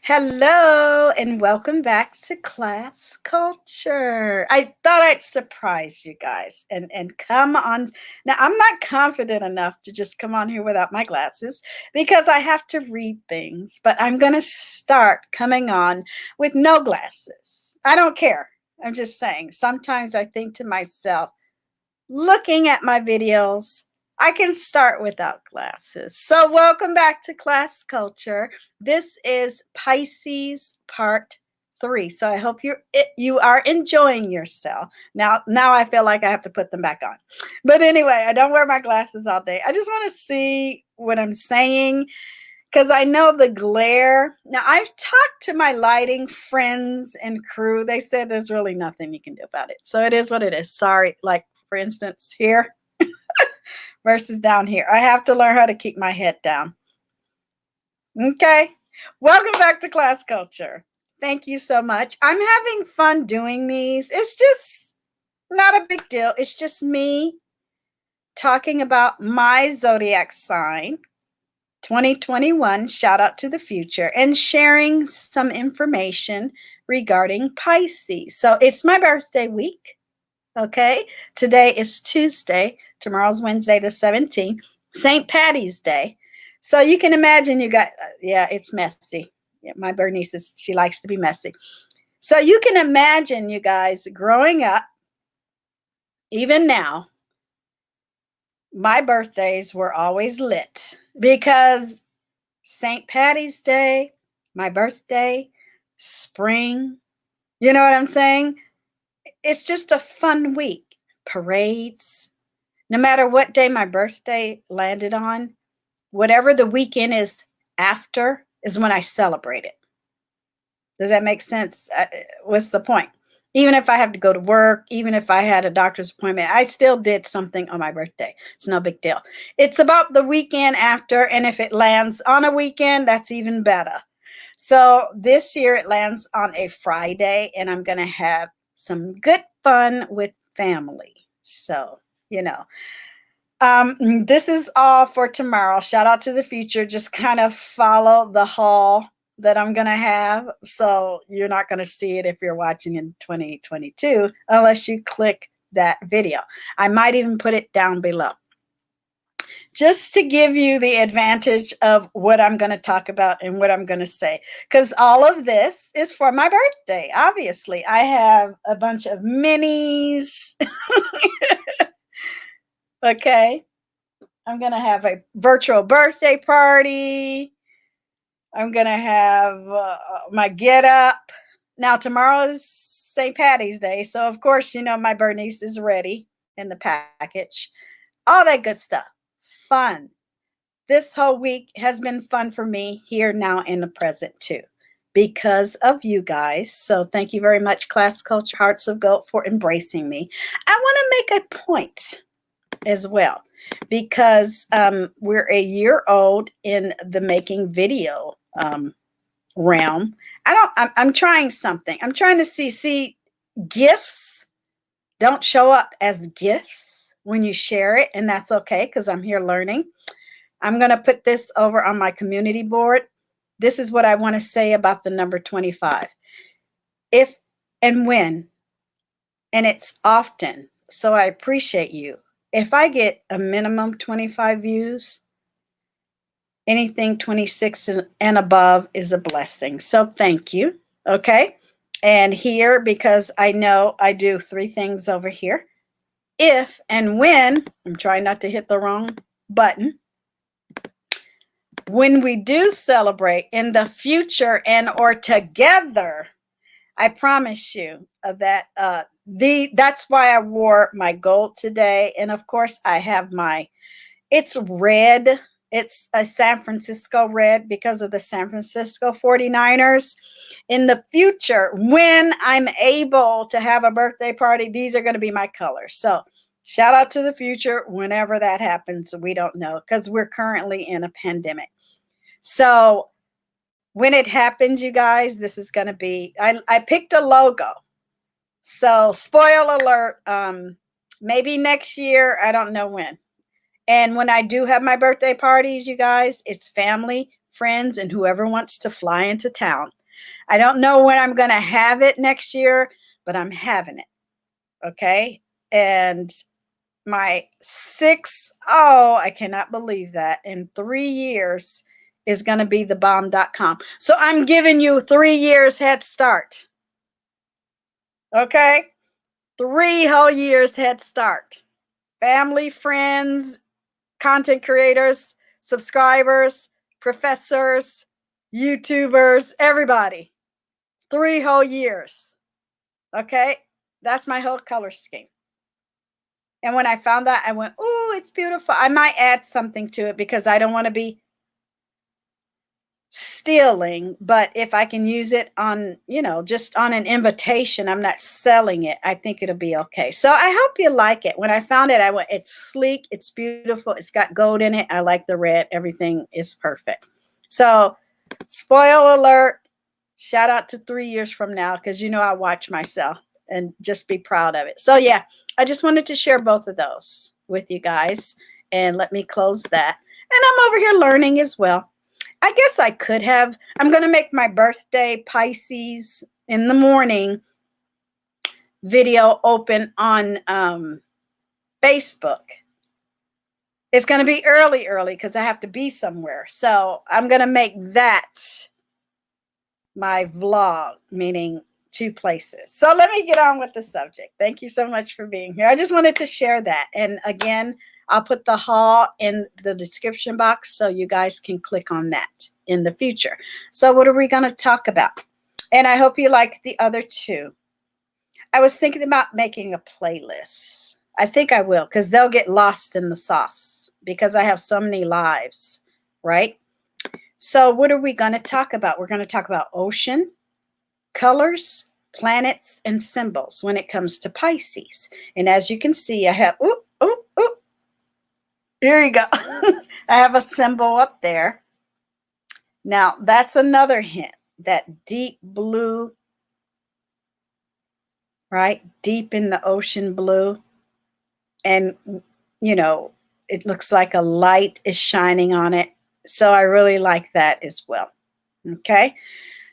Hello and welcome back to Class Culture. I thought I'd surprise you guys and come on. Now, I'm not confident enough to just come on here without my glasses because I have to read things, but I'm going to start coming on with no glasses. I don't care. I'm just saying, sometimes I think to myself, looking at my videos, I can start without glasses. So welcome back to Class Culture. This is Pisces Part 3. So I hope you are enjoying yourself. Now I feel like I have to put them back on. But anyway, I don't wear my glasses all day. I just want to see what I'm saying because I know the glare. Now, I've talked to my lighting friends and crew. They said there's really nothing you can do about it. So it is what it is. Sorry. Like, for instance, here versus down here. I have to learn how to keep my head down. Okay. Welcome back to Class Culture. Thank you so much. I'm having fun doing these. It's just not a big deal. It's just me talking about my zodiac sign, 2021, shout out to the future, and sharing some information regarding Pisces. So it's my birthday week. Okay, today is Tuesday. Tomorrow's Wednesday the 17th, St. Patty's Day. So you can imagine you got, yeah, it's messy. Yeah, my Bernice, she likes to be messy. So you can imagine, you guys, growing up, even now, my birthdays were always lit because St. Patty's Day, my birthday, spring, you know what I'm saying? It's just a fun week. Parades. No matter what day my birthday landed on, whatever the weekend is after is when I celebrate it. Does that make sense? What's the point? Even if I have to go to work, even if I had a doctor's appointment, I still did something on my birthday. It's no big deal. It's about the weekend after, and if it lands on a weekend, that's even better. So this year it lands on a Friday, and I'm going to have some good fun with family. So, you know, this is all for tomorrow. Shout out to the future. Just kind of follow the haul that I'm going to have. So you're not going to see it if you're watching in 2022 unless you click that video. I might even put it down below, just to give you the advantage of what I'm going to talk about and what I'm going to say. Because all of this is for my birthday, obviously. I have a bunch of minis. Okay. I'm going to have a virtual birthday party. I'm going to have my get up. Now, tomorrow is St. Patty's Day. So, of course, you know, my Bernice is ready in the package. All that good stuff. Fun. This whole week has been fun for me here now in the present too, because of you guys. So thank you very much, Class Culture Hearts of Gold, for embracing me. I want to make a point as well, because we're a year old in the making video realm. I'm trying something. I'm trying to see gifts don't show up as gifts when you share it, and that's okay because I'm here learning. I'm going to put this over on my community board. This is what I want to say about the number 25. If and when, and it's often, so I appreciate you. If I get a minimum 25 views, anything 26 and above is a blessing. So thank you. Okay. And here, because I know I do 3 things over here. If and when, I'm trying not to hit the wrong button. When we do celebrate in the future and or together, I promise you that that's why I wore my gold today. And of course I have it's red. It's a San Francisco red because of the San Francisco 49ers. In the future, when I'm able to have a birthday party, these are going to be my colors. So shout out to the future. Whenever that happens, we don't know because we're currently in a pandemic. So when it happens, you guys, this is going to be, I picked a logo. So spoiler alert, maybe next year, I don't know when. And when I do have my birthday parties, you guys, it's family, friends, and whoever wants to fly into town. I don't know when I'm going to have it next year, but I'm having it. Okay. And my I cannot believe that, in 3 years is going to be the bomb.com. So I'm giving you 3 years head start. Okay. 3 whole years head start. Family, friends, content creators, subscribers, professors, YouTubers, everybody. 3 whole years. Okay. That's my whole color scheme. And when I found that, I went, oh, it's beautiful. I might add something to it because I don't want to be stealing. But if I can use it on, you know, just on an invitation, I'm not selling it, I think it'll be okay. So I hope you like it. When I found it, I went, it's sleek. It's beautiful. It's got gold in it. I like the red. Everything is perfect. So spoiler alert, shout out to 3 years from now, because, you know, I watch myself and just be proud of it. So yeah, I just wanted to share both of those with you guys, and let me close that. And I'm over here learning as well. I guess I could have, I'm going to make my birthday Pisces in the morning video open on Facebook. It's going to be early because I have to be somewhere. So I'm going to make that my vlog, meaning 2 places. So let me get on with the subject. Thank you so much for being here. I just wanted to share that. And again, I'll put the haul in the description box so you guys can click on that in the future. So what are we going to talk about? And I hope you like the other 2. I was thinking about making a playlist. I think I will, because they'll get lost in the sauce because I have so many lives, right? So what are we going to talk about? We're going to talk about ocean, colors, planets, and symbols when it comes to Pisces. And as you can see, I have, here you go. I have a symbol up there. Now, that's another hint, that deep blue, right? Deep in the ocean blue. And, you know, it looks like a light is shining on it. So I really like that as well. Okay.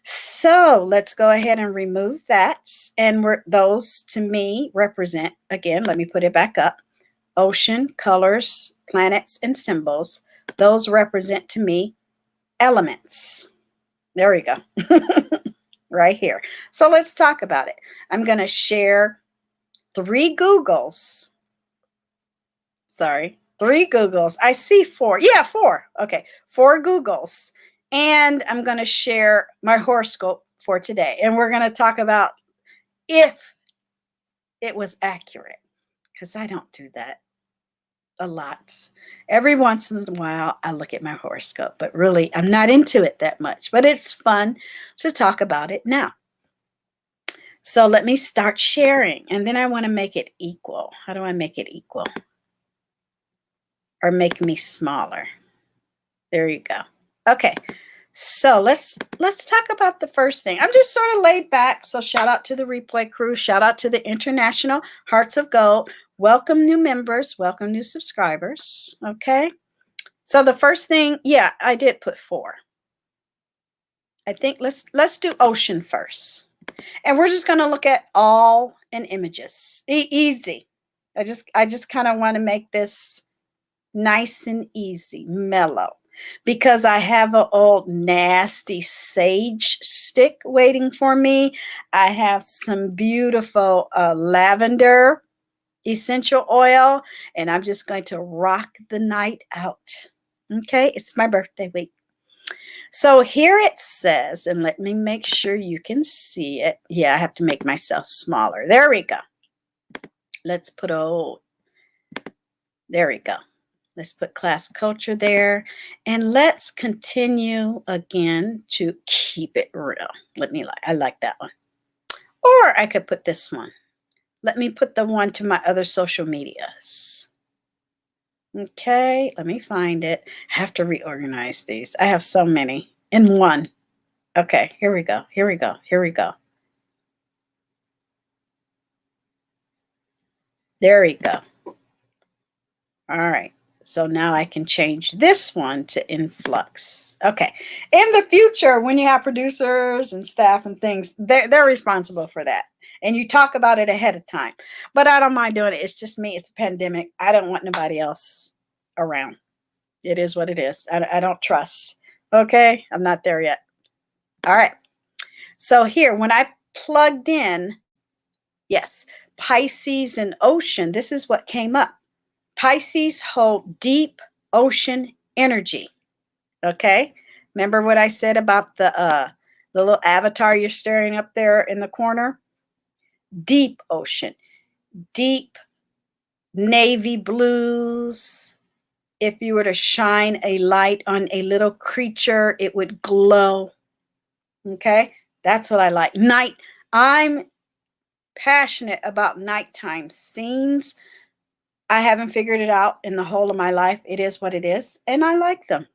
So let's go ahead and remove that. And those to me represent, again, let me put it back up. Ocean, colors, planets, and symbols. Those represent to me elements. There we go. Right here. So let's talk about it. I'm going to share 3 Googles. Sorry, 3 Googles. I see 4. Yeah, 4. Okay, 4 Googles. And I'm going to share my horoscope for today. And we're going to talk about if it was accurate, because I don't do that a lot. Every once in a while, I look at my horoscope, but really, I'm not into it that much. But it's fun to talk about it now. So let me start sharing. And then I want to make it equal. How do I make it equal? Or make me smaller? There you go. Okay. So let's talk about the first thing. I'm just sort of laid back. So shout out to the replay crew. Shout out to the International Hearts of Gold. Welcome new members. Welcome new subscribers. Okay. So the first thing, yeah, I did put 4. I think let's do ocean first. And we're just going to look at all in images. Easy. I just kind of want to make this nice and easy, mellow. Because I have an old nasty sage stick waiting for me. I have some beautiful lavender essential oil, and I'm just going to rock the night out. Okay, it's my birthday week. So here it says, and let me make sure you can see it. Yeah, I have to make myself smaller. There we go. Let's put there we go. Let's put class culture there. And let's continue again to keep it real. I like that one. Or I could put this one. Let me put the one to my other social medias. Okay, let me find it. I have to reorganize these. I have so many in one. Okay, here we go. Here we go. Here we go. There we go. All right. So now I can change this one to influx. Okay. In the future, when you have producers and staff and things, they're responsible for that. And you talk about it ahead of time. But I don't mind doing it. It's just me. It's a pandemic. I don't want nobody else around. It is what it is. I don't trust. Okay. I'm not there yet. All right. So here, when I plugged in, yes, Pisces and ocean, this is what came up. Pisces hold deep ocean energy. Okay. Remember what I said about the little avatar you're staring up there in the corner? Deep ocean, deep navy blues. If you were to shine a light on a little creature, it would glow. Okay. That's what I like. Night. I'm passionate about nighttime scenes. I haven't figured it out in the whole of my life. It is what it is, and I like them.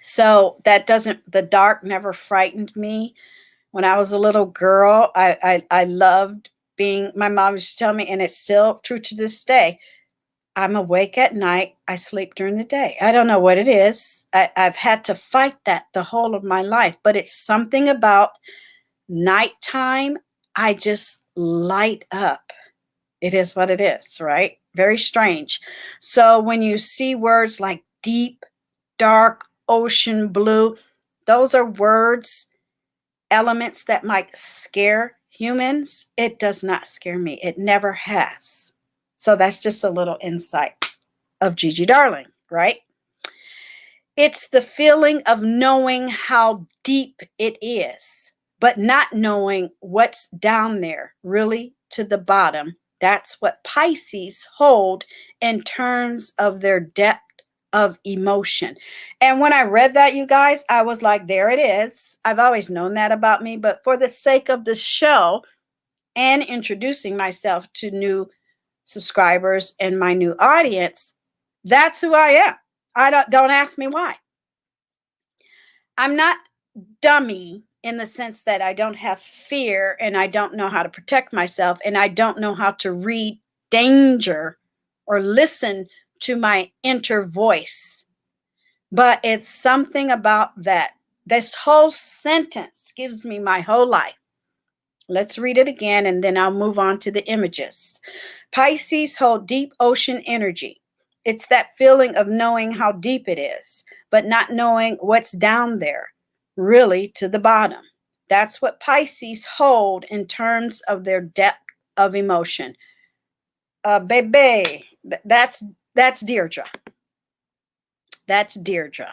So that doesn't, the dark never frightened me. When I was a little girl, I loved being, my mom used to tell me, and it's still true to this day, I'm awake at night, I sleep during the day. I don't know what it is. I've had to fight that the whole of my life, but it's something about nighttime. I just light up. It is what it is, right? Very strange. So when you see words like deep, dark, ocean blue, those are words, elements that might scare humans. It does not scare me. It never has. So that's just a little insight of Gigi Darling, right? It's the feeling of knowing how deep it is, but not knowing what's down there, really to the bottom. That's what Pisces hold in terms of their depth of emotion. And when I read that, you guys, I was like, there it is. I've always known that about me, but for the sake of the show and introducing myself to new subscribers and my new audience, that's who I am. Don't ask me why. I'm not dummy in the sense that I don't have fear and I don't know how to protect myself and I don't know how to read danger or listen to my inner voice. But it's something about that. This whole sentence gives me my whole life. Let's read it again and then I'll move on to the images. Pisces hold deep ocean energy. It's that feeling of knowing how deep it is, but not knowing what's down there, really to the bottom. That's what Pisces hold in terms of their depth of emotion. Baby, that's Deirdre. That's Deirdre.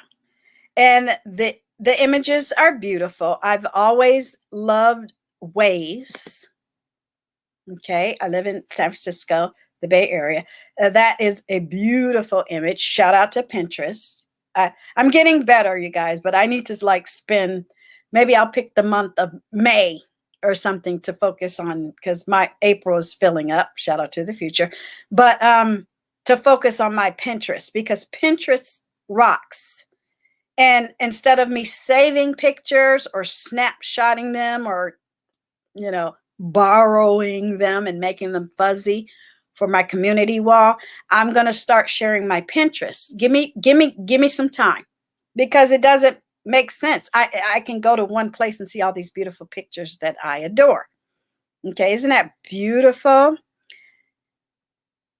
And the images are beautiful. I've always loved waves. Okay, I live in San Francisco, the Bay Area. That is a beautiful image. Shout out to Pinterest. I'm getting better, you guys, but I need to like spend, maybe I'll pick the month of May or something to focus on because my April is filling up. Shout out to the future. But to focus on my Pinterest because Pinterest rocks. And instead of me saving pictures or snapshotting them or, you know, borrowing them and making them fuzzy for my community wall, I'm going to start sharing my Pinterest. Give me some time because it doesn't make sense. I can go to one place and see all these beautiful pictures that I adore. Okay, isn't that beautiful?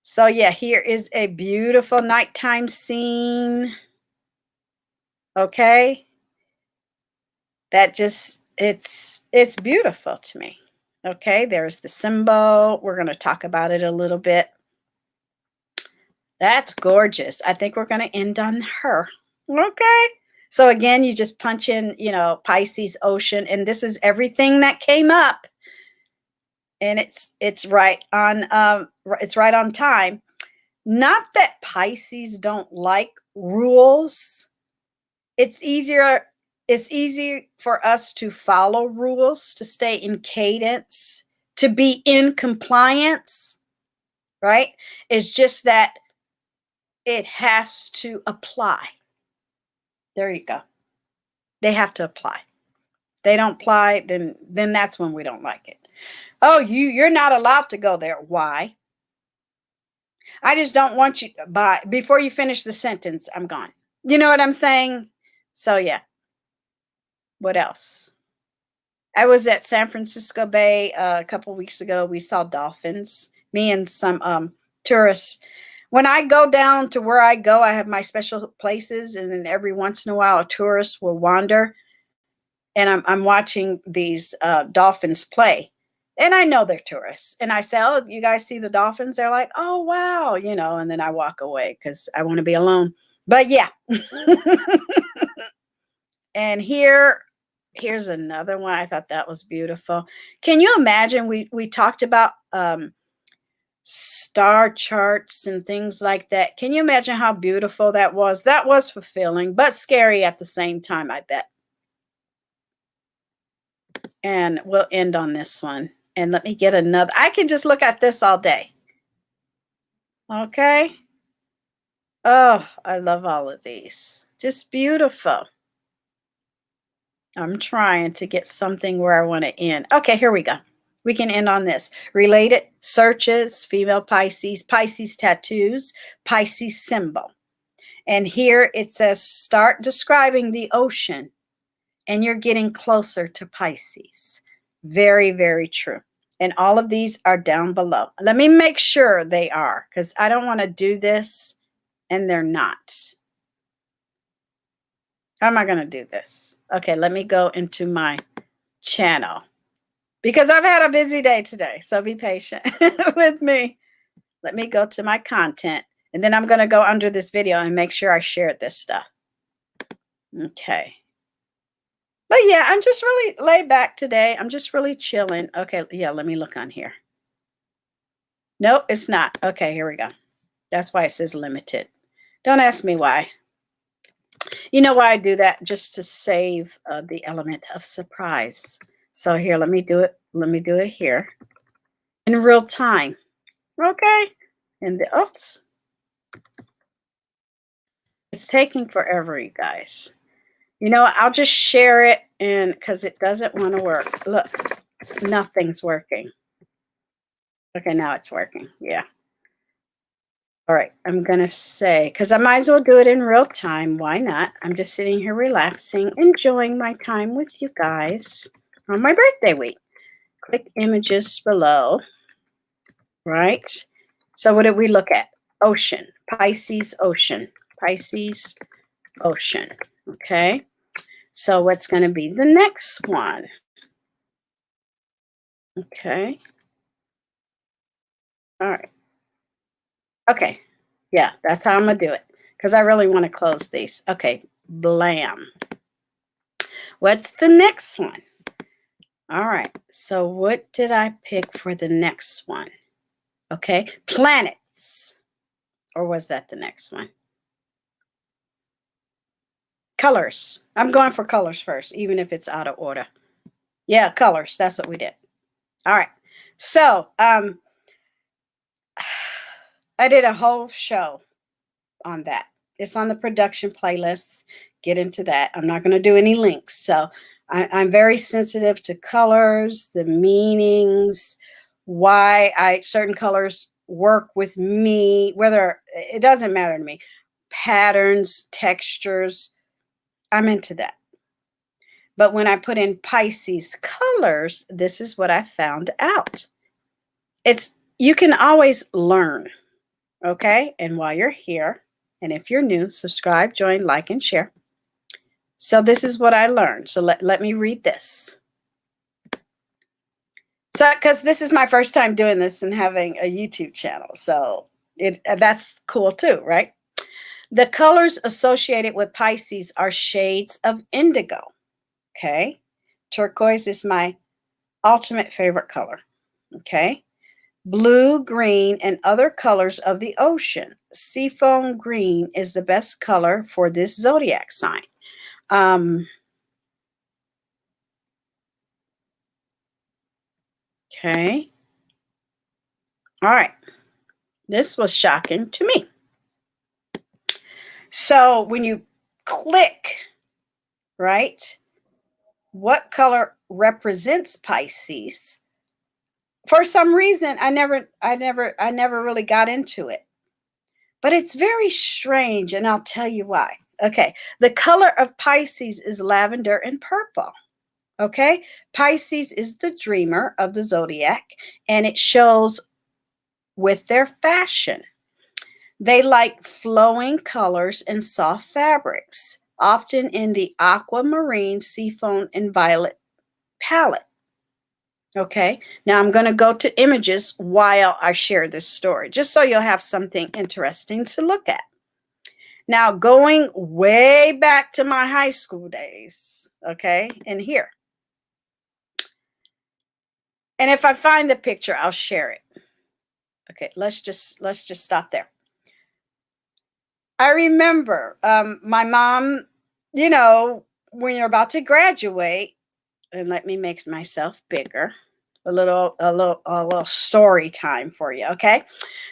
So yeah, here is a beautiful nighttime scene. Okay, that just, it's beautiful to me. Okay, there's the symbol. We're going to talk about it a little bit. That's gorgeous. I think we're going to end on her. Okay. So again, you just punch in, you know, Pisces ocean, and this is everything that came up. And it's right on time. Not that Pisces don't like rules. It's easier for us to follow rules, to stay in cadence, to be in compliance, right? It's just that it has to apply. There you go. They have to apply. They don't apply, then that's when we don't like it. Oh, you're not allowed to go there. Why? I just don't want you by before you finish the sentence, I'm gone. You know what I'm saying? So yeah. What else? I was at San Francisco Bay a couple weeks ago. We saw dolphins. Me and some tourists. When I go down to where I go, I have my special places, and then every once in a while, a tourist will wander, and I'm watching these dolphins play. And I know they're tourists. And I say, "Oh, you guys see the dolphins?" They're like, "Oh, wow," you know, and then I walk away because I want to be alone. But yeah. And here's another one. I thought that was beautiful. Can you imagine? We talked about star charts and things like that. Can you imagine how beautiful that was? That was fulfilling, but scary at the same time, I bet. And we'll end on this one. And let me get another. I can just look at this all day. Okay. Oh, I love all of these. Just beautiful. I'm trying to get something where I want to end. Okay, here we go. We can end on this. Related searches, female Pisces, Pisces tattoos, Pisces symbol. And here it says, start describing the ocean, and you're getting closer to Pisces. Very, very true. And all of these are down below. Let me make sure they are, because I don't want to do this and they're not. How am I going to do this? Okay, let me go into my channel, because I've had a busy day today. So be patient with me. Let me go to my content, and then I'm going to go under this video and make sure I shared this stuff. Okay. But yeah, I'm just really laid back today. I'm just really chilling. Okay, yeah, let me look on here. Nope, it's not. Okay, here we go. That's why it says limited. Don't ask me why. You know why I do that? Just to save the element of surprise. So here, let me do it. Let me do it here in real time. Okay. And the oops. It's taking forever, you guys. You know, I'll just share it, and because it doesn't want to work. Look, nothing's working. Okay, now it's working. Yeah. All right, I'm going to say, because I might as well do it in real time. Why not? I'm just sitting here relaxing, enjoying my time with you guys on my birthday week. Click images below. Right. So what did we look at? Ocean. Pisces ocean. Pisces ocean. Okay. So what's going to be the next one? Okay. All right. Okay. Yeah, that's how I'm going to do it, because I really want to close these. Okay. Blam. What's the next one? All right. So what did I pick for the next one? Okay. Planets. Or was that the next one? Colors. I'm going for colors first, even if it's out of order. Yeah, colors. That's what we did. All right. So I did a whole show on that. It's on the production playlist. Get into that. I'm not going to do any links. So I'm very sensitive to colors, the meanings, why certain colors work with me, whether it doesn't matter to me. Patterns, textures. I'm into that. But when I put in Pisces colors, this is what I found out. You can always learn, okay? And while you're here, and if you're new, subscribe, join, like, and share. So this is what I learned. So let me read this. So, because this is my first time doing this and having a YouTube channel. So that's cool too, right? The colors associated with Pisces are shades of indigo. Okay. Turquoise is my ultimate favorite color. Okay. Blue, green, and other colors of the ocean. Seafoam green is the best color for this zodiac sign. Okay. All right. This was shocking to me. So when you click, right, what color represents Pisces? For some reason, I never really got into it. But it's very strange, and I'll tell you why. Okay, the color of Pisces is lavender and purple. Okay, Pisces is the dreamer of the zodiac, and it shows with their fashion. They like flowing colors and soft fabrics, often in the aquamarine, seafoam, and violet palette. Okay, now I'm going to go to images while I share this story, just so you'll have something interesting to look at. Now, going way back to my high school days, okay, and here. And if I find the picture, I'll share it. Okay, let's just stop there. I remember my mom, you know, when you're about to graduate, and let me make myself bigger. A little story time for you, okay?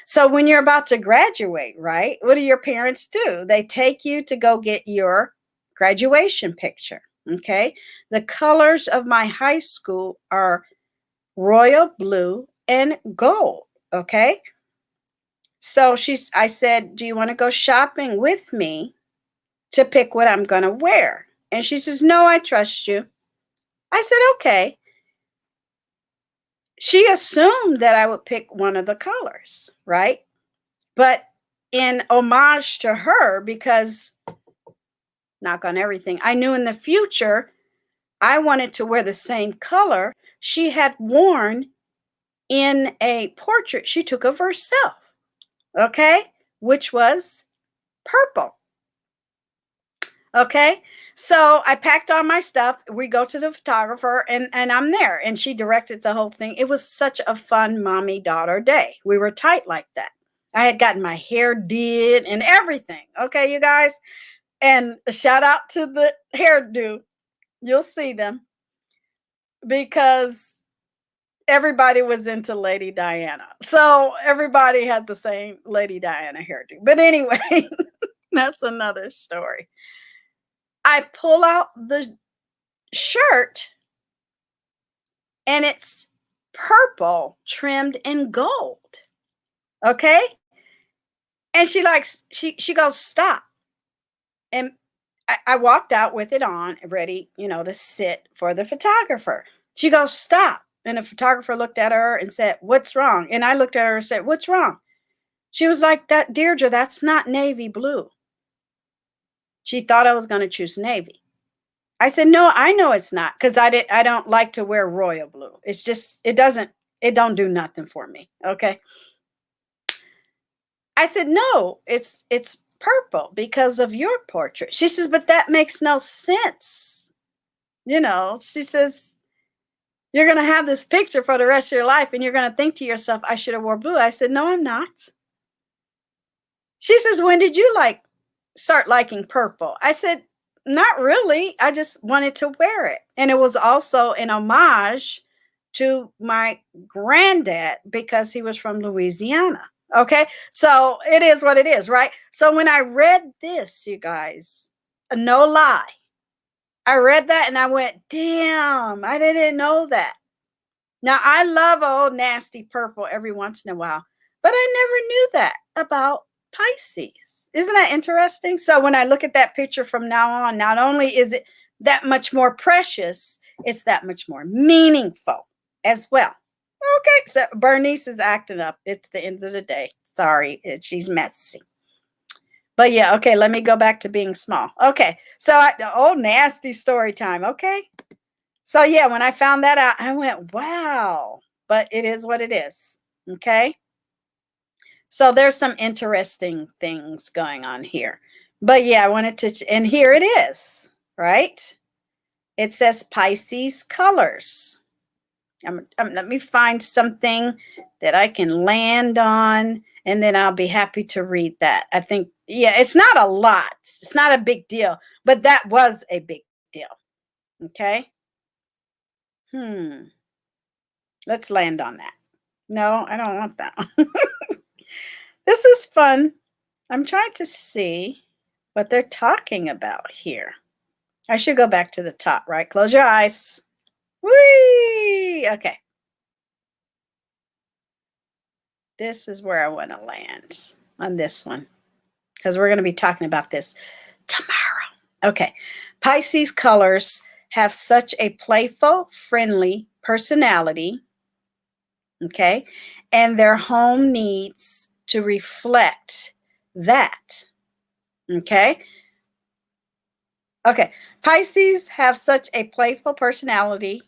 So when you're about to graduate, right? What do your parents do? They take you to go get your graduation picture, okay? The colors of my high school are royal blue and gold, okay? So I said, "Do you want to go shopping with me to pick what I'm going to wear?" And she says, "No, I trust you." I said, "Okay." She assumed that I would pick one of the colors, right? But in homage to her, because knock on everything, I knew in the future I wanted to wear the same color she had worn in a portrait she took of herself, okay? Which was purple. Okay, so I packed all my stuff. We go to the photographer, and I'm there, and she directed the whole thing. It was such a fun mommy-daughter day. We were tight like that. I had gotten my hair did and everything. Okay, you guys, and a shout out to the hairdo. You'll see them because everybody was into Lady Diana, so everybody had the same Lady Diana hairdo. But anyway, that's another story. I pull out the shirt and it's purple trimmed in gold. Okay. And she goes, "Stop." And I walked out with it on, ready, to sit for the photographer. She goes, "Stop." And the photographer looked at her and said, "What's wrong?" And I looked at her and said, "What's wrong?" She was like, "That, Deirdre, that's not navy blue." She thought I was going to choose navy. I said, "No, I know it's not, because I don't like to wear royal blue. It's just, it don't do nothing for me." Okay. I said, "No, it's purple because of your portrait." She says, "But that makes no sense." She says, "You're going to have this picture for the rest of your life and you're going to think to yourself, I should have wore blue." I said, "No, I'm not." She says, "When did you start liking purple?" I said, "Not really. I just wanted to wear it." And it was also an homage to my granddad because he was from Louisiana. Okay. So it is what it is, right? So when I read this, you guys, no lie, I read that and I went, damn, I didn't know that. Now, I love old nasty purple every once in a while, but I never knew that about Pisces. Isn't that interesting? So when I look at that picture from now on, not only is it that much more precious, it's that much more meaningful as well. Okay, so Bernice is acting up. It's the end of the day. Sorry, she's messy. But yeah, okay, let me go back to being small. Okay, so nasty story time, okay? So yeah, when I found that out, I went, wow. But it is what it is, okay? So there's some interesting things going on here. But yeah, I wanted to, and here it is, right? It says Pisces Colors. Let me find something that I can land on, and then I'll be happy to read that. I think, yeah, it's not a lot. It's not a big deal, but that was a big deal. Okay. Let's land on that. No, I don't want that. This is fun. I'm trying to see what they're talking about here. I should go back to the top, right? Close your eyes. Whee! Okay. This is where I want to land on this one. because we're going to be talking about this tomorrow. Okay. Pisces colors have such a playful, friendly personality. Okay. And their home needs to reflect that. Okay. Okay. Pisces have such a playful personality.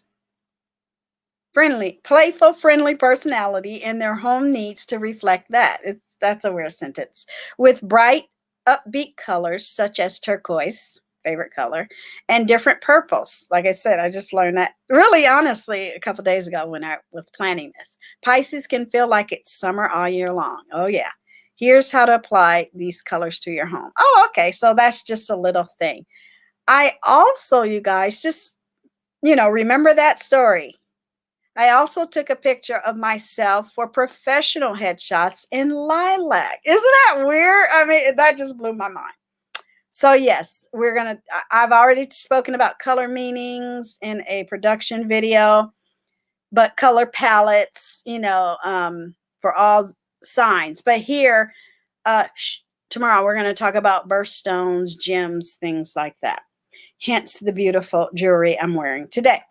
Playful, friendly personality, and their home needs to reflect that. That's a weird sentence. With bright, upbeat colors such as turquoise, favorite color, and different purples. Like I said, I just learned that really honestly a couple days ago when I was planning this. Pisces can feel like it's summer all year long. Oh, yeah. Here's how to apply these colors to your home. Oh, okay. So that's just a little thing. I also, you guys, just, remember that story. I also took a picture of myself for professional headshots in lilac. Isn't that weird? I mean, that just blew my mind. So yes, I've already spoken about color meanings in a production video, but color palettes, for all signs. But here, tomorrow, we're going to talk about birthstones, gems, things like that. Hence the beautiful jewelry I'm wearing today.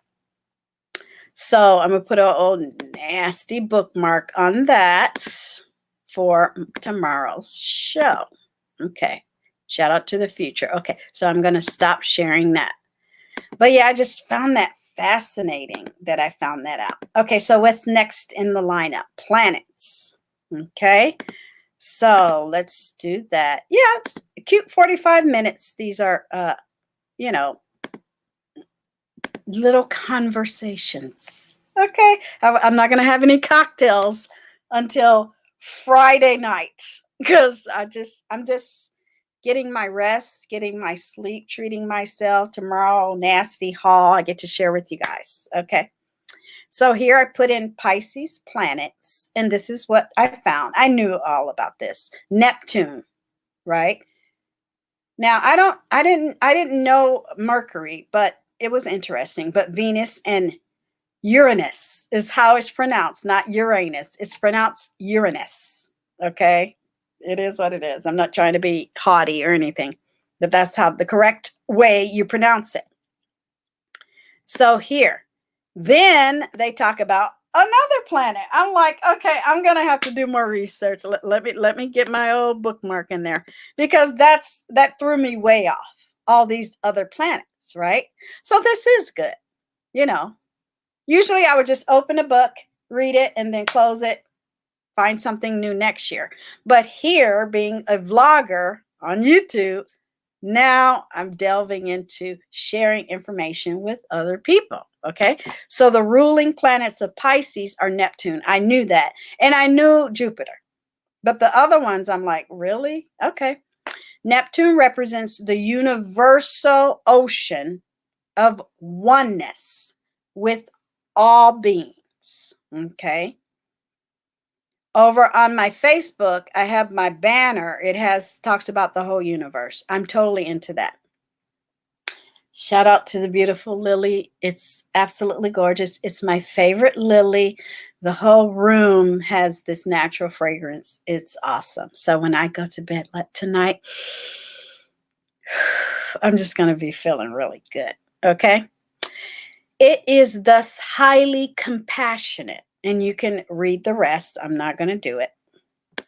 So I'm going to put an old nasty bookmark on that for tomorrow's show. Okay. Shout out to the future. Okay. So I'm going to stop sharing that. But yeah, I just found that fascinating that I found that out. Okay. So what's next in the lineup? Planets. Okay. So let's do that. Yeah. It's a cute 45 minutes. These are, little conversations. Okay. I'm not going to have any cocktails until Friday night because I'm just getting my rest, getting my sleep, treating myself. Tomorrow, nasty haul I get to share with you guys. Okay. So here I put in Pisces planets, and this is what I found. I knew all about this. Neptune, right? Now I didn't know Mercury, but it was interesting. But Venus and Uranus is how it's pronounced, not Uranus. It's pronounced Uranus. Okay. It is what it is. I'm not trying to be haughty or anything, but that's how the correct way you pronounce it. So here, then they talk about another planet. I'm like, okay, I'm going to have to do more research. Let me get my old bookmark in there because that threw me way off. All these other planets, right? So this is good. Usually I would just open a book, read it, and then close it, find something new next year. But here, being a vlogger on YouTube, now I'm delving into sharing information with other people. Okay. So the ruling planets of Pisces are Neptune. I knew that. And I knew Jupiter. But the other ones, I'm like, really? Okay. Neptune represents the universal ocean of oneness with all beings. Okay. Over on my Facebook, I have my banner. It talks about the whole universe. I'm totally into that. Shout out to the beautiful lily. It's absolutely gorgeous. It's my favorite lily. The whole room has this natural fragrance. It's awesome. So when I go to bed tonight, I'm just going to be feeling really good. Okay. It is thus highly compassionate. And you can read the rest. I'm not going to do it.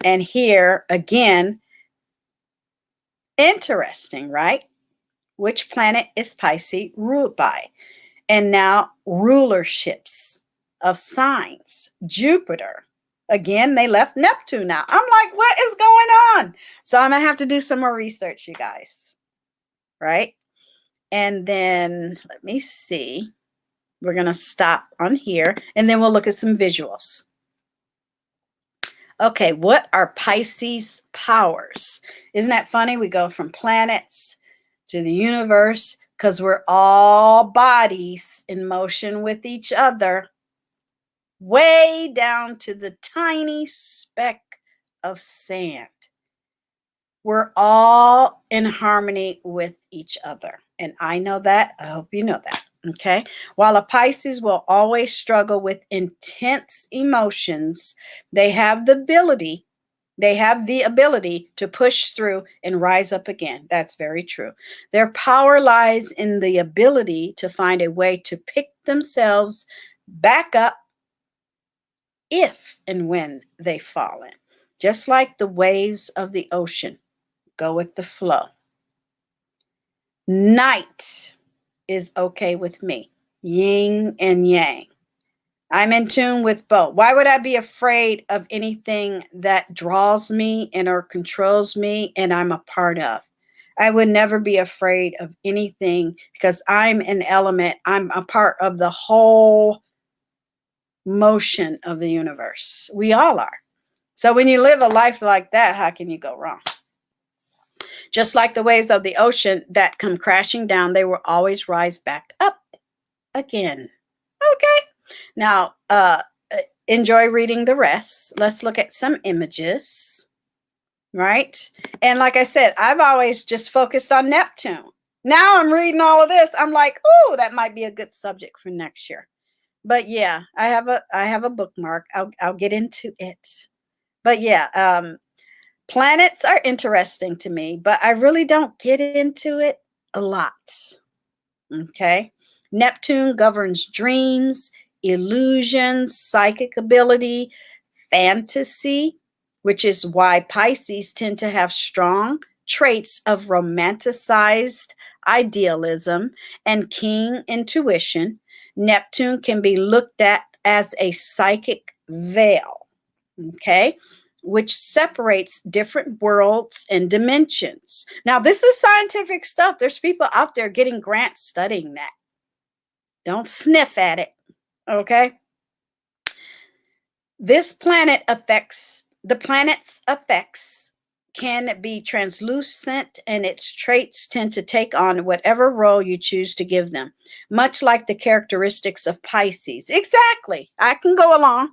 And here, again, interesting, right? Which planet is Pisces ruled by? And now rulerships of signs. Jupiter. Again, they left Neptune now. I'm like, what is going on? So I'm going to have to do some more research, you guys. Right? And then let me see. We're going to stop on here, and then we'll look at some visuals. Okay, what are Pisces powers? Isn't that funny? We go from planets to the universe because we're all bodies in motion with each other, way down to the tiny speck of sand. We're all in harmony with each other. And I know that. I hope you know that. Okay. While a Pisces will always struggle with intense emotions, they have the ability They have the ability to push through and rise up again. That's very true. Their power lies in the ability to find a way to pick themselves back up if and when they've fallen. Just like the waves of the ocean, go with the flow. Night is okay with me. Yin and yang. I'm in tune with both. Why would I be afraid of anything that draws me and or controls me and I'm a part of? I would never be afraid of anything because I'm an element. I'm a part of the whole motion of the universe. We all are. So when you live a life like that, how can you go wrong? Just like the waves of the ocean that come crashing down, they will always rise back up again. Okay. Now, enjoy reading the rest. Let's look at some images, right? And like I said, I've always just focused on Neptune. Now I'm reading all of this. I'm like, oh, that might be a good subject for next year. But yeah, I have a bookmark. I'll get into it. But yeah, planets are interesting to me, but I really don't get into it a lot. Okay. Neptune governs dreams, illusions, psychic ability, fantasy, which is why Pisces tend to have strong traits of romanticized idealism and keen intuition. Neptune can be looked at as a psychic veil, okay, which separates different worlds and dimensions. Now, this is scientific stuff. There's people out there getting grants studying that. Don't sniff at it, okay? The planet's effects can be translucent, and its traits tend to take on whatever role you choose to give them, much like the characteristics of Pisces. Exactly. I can go along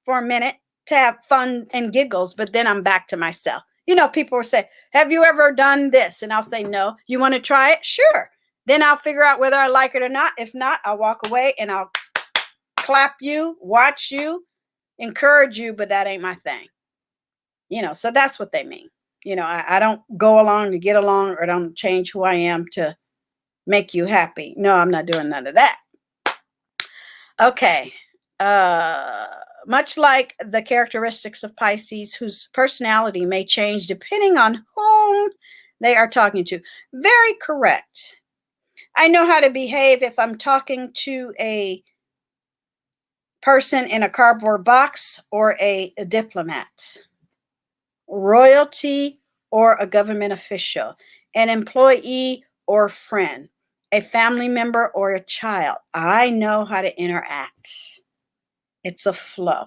for a minute to have fun and giggles, but then I'm back to myself. You know, people will say, have you ever done this? And I'll say, no. You want to try it? Sure. Then I'll figure out whether I like it or not. If not, I'll walk away and I'll clap you, watch you, encourage you, but that ain't my thing. You know, so that's what they mean. You know, I don't go along to get along, or don't change who I am to make you happy. No, I'm not doing none of that. Okay. Much like the characteristics of Pisces, whose personality may change depending on whom they are talking to. Very correct. I know how to behave if I'm talking to a person in a cardboard box or a diplomat, royalty or a government official, an employee or friend, a family member or a child. I know how to interact. It's a flow.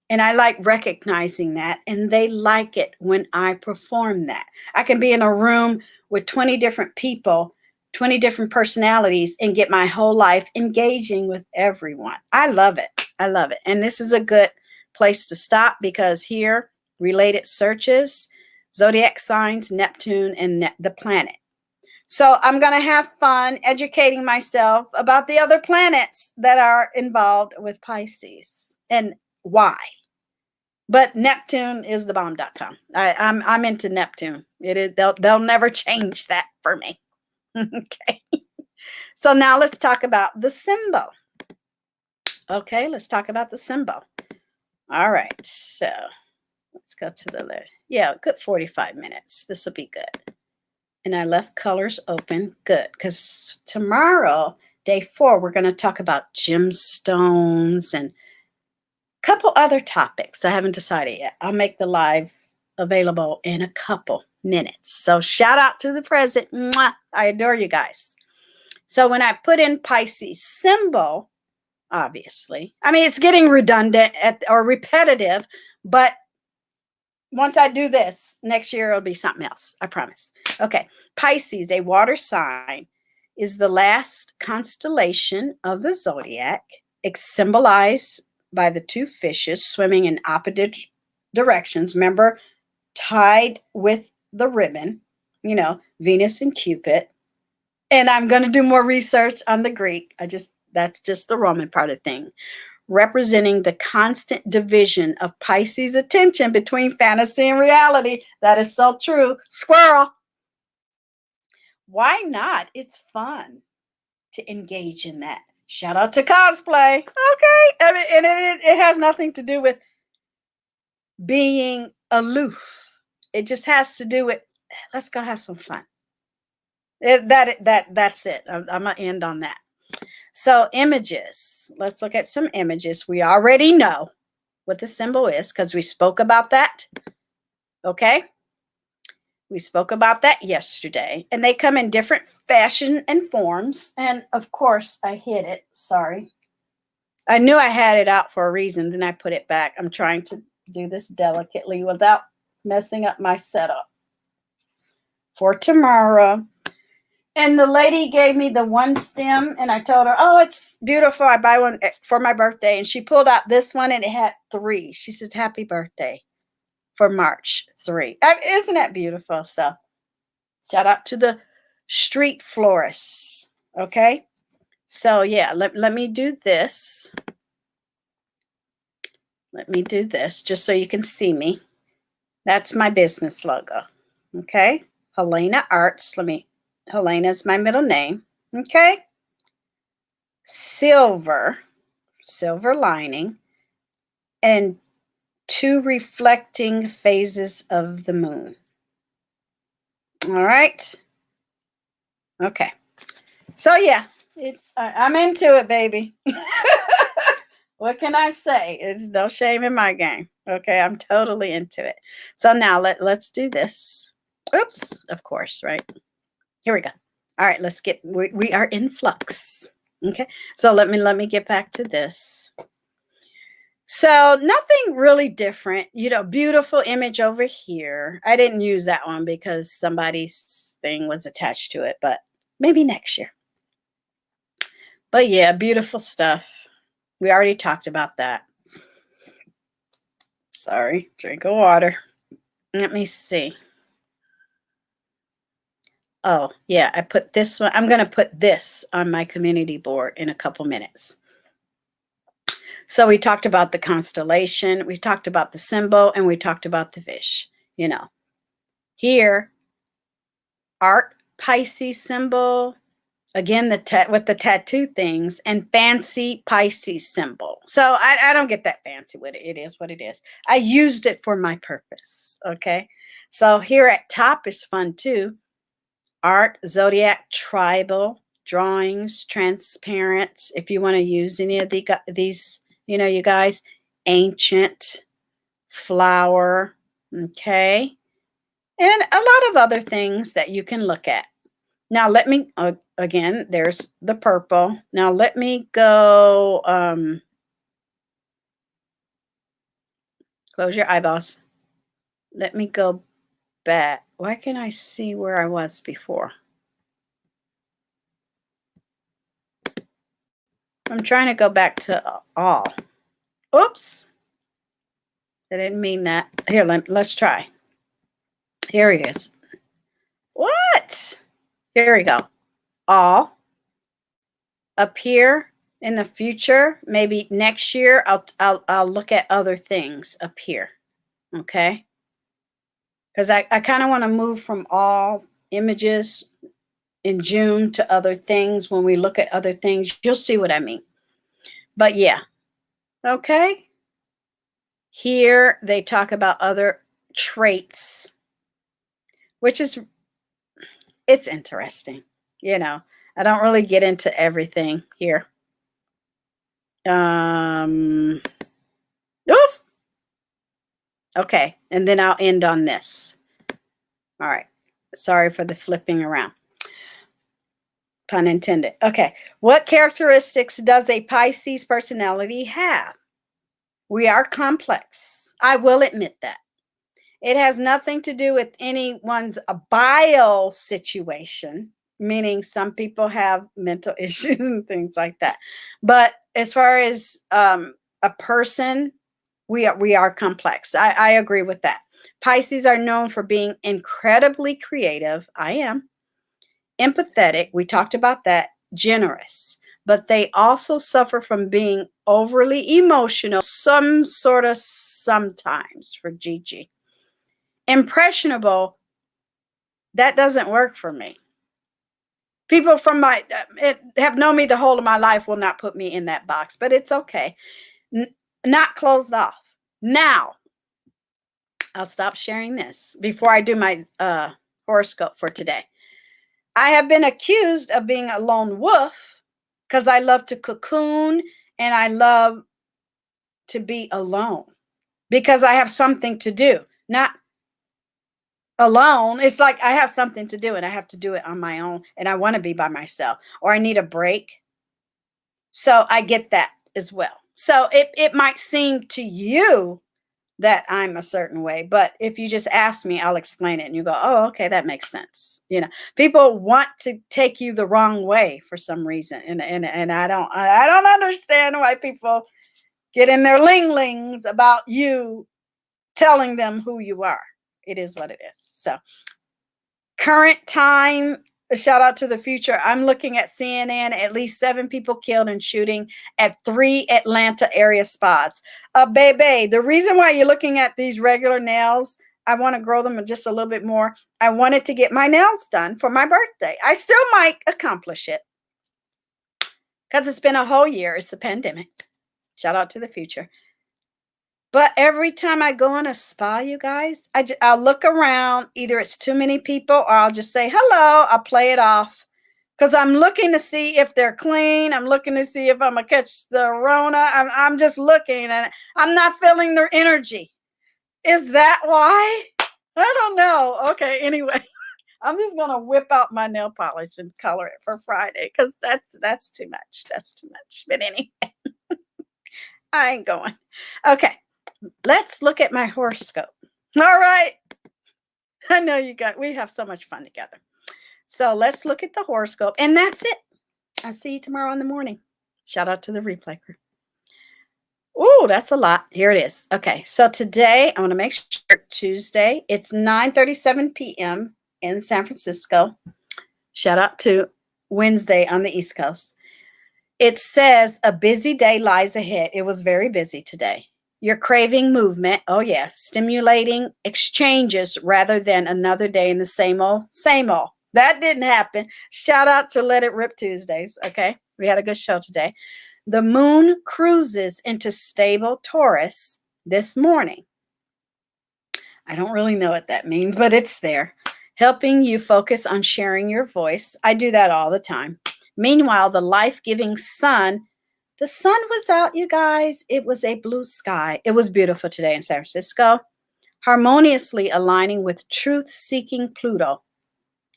And I like recognizing that, and they like it when I perform that. I can be in a room with 20 different people, 20 different personalities, and get my whole life engaging with everyone. I love it. I love it. And this is a good place to stop, because here, related searches, zodiac signs, Neptune, and the planet. So I'm going to have fun educating myself about the other planets that are involved with Pisces and why. But Neptune is the bomb.com. I'm into Neptune. It is. They'll never change that for me. Okay. So now let's talk about the symbol. Okay, let's talk about the symbol. All right. So let's go to the left. Yeah, good 45 minutes. This will be good. And I left colors open. Good. Because tomorrow, day 4, we're going to talk about gemstones and a couple other topics. I haven't decided yet. I'll make the live available in a couple minutes. So shout out to the present. Mwah. I adore you guys. So when I put in Pisces symbol, obviously, I mean, it's getting redundant or repetitive, but once I do this, next year it'll be something else. I promise. Okay. Pisces, a water sign, is the last constellation of the zodiac. It's symbolized by the 2 fishes swimming in opposite directions. Remember, tied with the ribbon, you know, Venus and Cupid. And I'm going to do more research on the Greek. That's just the Roman part of thing. representing the constant division of Pisces attention between fantasy and reality. That is so true. Squirrel. Why not? It's fun to engage in that. Shout out to cosplay. Okay. I mean, and it has nothing to do with being aloof. It just has to do with, let's go have some fun. That's it. I'm going to end on that. So images. Let's look at some images. We already know what the symbol is because we spoke about that. Okay. We spoke about that yesterday, and they come in different fashion and forms. And of course, I hid it. Sorry. I knew I had it out for a reason. Then I put it back. I'm trying to do this delicately without messing up my setup for tomorrow. And the lady gave me the one stem, and I told her, oh, it's beautiful. I buy one for my birthday. And she pulled out this one, and it had 3. She says, happy birthday. For March 3. Isn't that beautiful? So shout out to the street florists. Okay. So yeah, let me do this. Let me do this just so you can see me. That's my business logo. Okay. Helena Arts. Helena is my middle name. Okay. Silver lining, and 2 reflecting phases of the moon. All right. Okay. So yeah, I'm into it, baby. What can I say? It's no shame in my game. Okay, I'm totally into it. So now let's do this. Oops, of course, right? Here we go. All right, we are in flux. Okay. So let me get back to this. So nothing really different, beautiful image over here. I didn't use that one because somebody's thing was attached to it, but maybe next year. But yeah, beautiful stuff. We already talked about that. Sorry, drink of water. Let me see. Oh, yeah, I put this one. I'm going to put this on my community board in a couple minutes. So we talked about the constellation, we talked about the symbol, and we talked about the fish. Here, art Pisces symbol, again, with the tattoo things, and fancy Pisces symbol. So I don't get that fancy with it. It is what it is. I used it for my purpose. Okay. So here at top is fun too. Art, zodiac, tribal, drawings, transparent. If you want to use any of these, you guys, ancient, flower, okay, and a lot of other things that you can look at. Now let me, again, there's the purple. Now let me go, close your eyeballs. Let me go back. Why can't I see where I was before? I'm trying to go back to all. Oops. I didn't mean that. Here, let's try. Here he is. What? Here we go. All. Up here in the future, maybe next year, I'll look at other things up here. Okay? Because I kind of want to move from all images in June to other things. When we look at other things, you'll see what I mean. But yeah. Okay. Here they talk about other traits, which is, it's interesting. I don't really get into everything here. Oof. Okay. And then I'll end on this. All right. Sorry for the flipping around. Pun intended. Okay. What characteristics does a Pisces personality have? We are complex. I will admit that. It has nothing to do with anyone's bio situation, meaning some people have mental issues and things like that. But as far as a person, we are complex. I agree with that. Pisces are known for being incredibly creative. I am. Empathetic. We talked about that. Generous. but they also suffer from being overly emotional, some sort of sometimes for Gigi. Impressionable, that doesn't work for me. People from my have known me the whole of my life will not put me in that box, but it's okay. Not closed off. Now, I'll stop sharing this before I do my horoscope for today. I have been accused of being a lone wolf because I love to cocoon and I love to be alone because I have something to do. Not alone. It's like I have something to do and I have to do it on my own and I want to be by myself or I need a break. So I get that as well. So it might seem to you that I'm a certain way, but if you just ask me, I'll explain it and you go, oh, okay, that makes sense. You know, people want to take you the wrong way for some reason. And I don't understand why people get in their ling-lings about you telling them who you are. It is what it is. So current time, a shout out to the future. I'm looking at CNN, at least 7 people killed in shooting at 3 Atlanta area spots. Baby, the reason why you're looking at these regular nails, I want to grow them just a little bit more. I wanted to get my nails done for my birthday. I still might accomplish it because it's been a whole year. It's the pandemic. Shout out to the future. But every time I go in a spa, you guys, I'll look around. Either it's too many people or I'll just say, hello. I'll play it off because I'm looking to see if they're clean. I'm looking to see if I'm going to catch the Rona. I'm just looking and I'm not feeling their energy. Is that why? I don't know. Okay, anyway, I'm just going to whip out my nail polish and color it for Friday because that's too much. That's too much. But anyway, I ain't going. Okay. Let's look at my horoscope. All right. I know we have so much fun together. So let's look at the horoscope. And that's it. I'll see you tomorrow in the morning. Shout out to the replay crew. Oh, that's a lot. Here it is. Okay. So today, I want to make sure Tuesday, it's 9:37 p.m. in San Francisco. Shout out to Wednesday on the East Coast. It says a busy day lies ahead. It was very busy today. You're craving movement. Oh, yeah. Stimulating exchanges rather than another day in the same old, same old. That didn't happen. Shout out to Let It Rip Tuesdays. Okay. We had a good show today. The moon cruises into stable Taurus this morning. I don't really know what that means, but it's there. Helping you focus on sharing your voice. I do that all the time. Meanwhile, the life-giving sun, the sun was out, you guys. It was a blue sky. It was beautiful today in San Francisco. Harmoniously aligning with truth-seeking Pluto.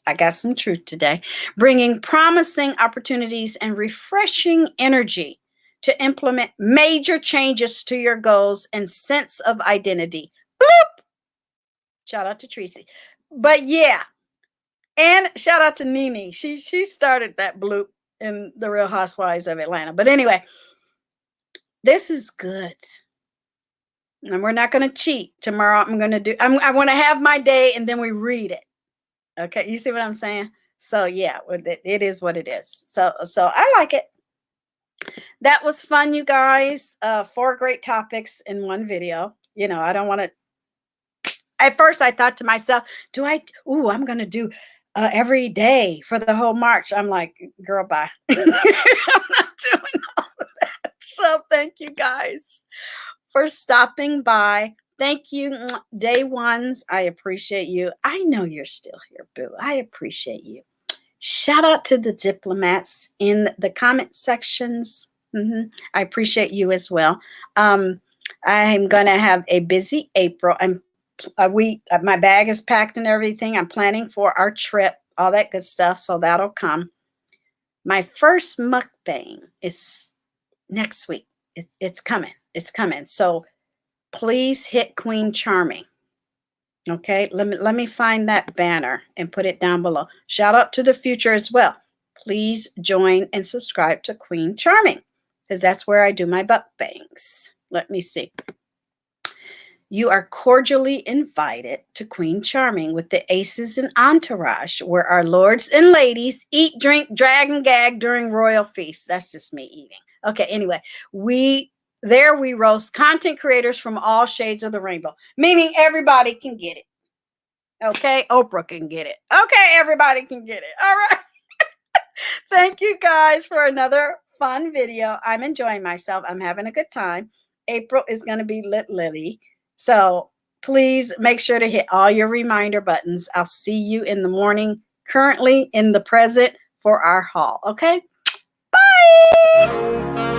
I got some truth today. Bringing promising opportunities and refreshing energy to implement major changes to your goals and sense of identity. Bloop! Shout out to Tracy. But yeah. And shout out to Nene. She started that bloop in The Real Housewives of Atlanta. But anyway, this is good. And we're not going to cheat. Tomorrow I'm going to do, I want to have my day and then we read it. Okay. You see what I'm saying? So yeah, it is what it is. So I like it. That was fun, you guys. 4 great topics in one video. You know, I don't want to, at first I thought to myself, I'm going to do every day for the whole March. I'm like, girl, bye. I'm not doing all of that. So thank you guys for stopping by. Thank you, day ones. I appreciate you. I know you're still here, boo. I appreciate you. Shout out to the diplomats in the comment sections. I appreciate you as well. I'm going to have a busy April. My bag is packed and everything. I'm planning for our trip, all that good stuff. So that'll come. My first mukbang is next week. It's coming. It's coming. So please hit Queen Charming. Okay. Let me find that banner and put it down below. Shout out to the future as well. Please join and subscribe to Queen Charming because that's where I do my mukbangs. Let me see. You are cordially invited to Queen Charming with the Aces and Entourage, where our lords and ladies eat, drink, drag, and gag during royal feasts. That's just me eating. Okay, anyway, we roast content creators from all shades of the rainbow, meaning everybody can get it. Okay, Oprah can get it. Okay, everybody can get it. All right. Thank you guys for another fun video. I'm enjoying myself. I'm having a good time. April is going to be lit Lily. So please make sure to hit all your reminder buttons. I'll see you in the morning, currently in the present, for our haul. Okay? Bye.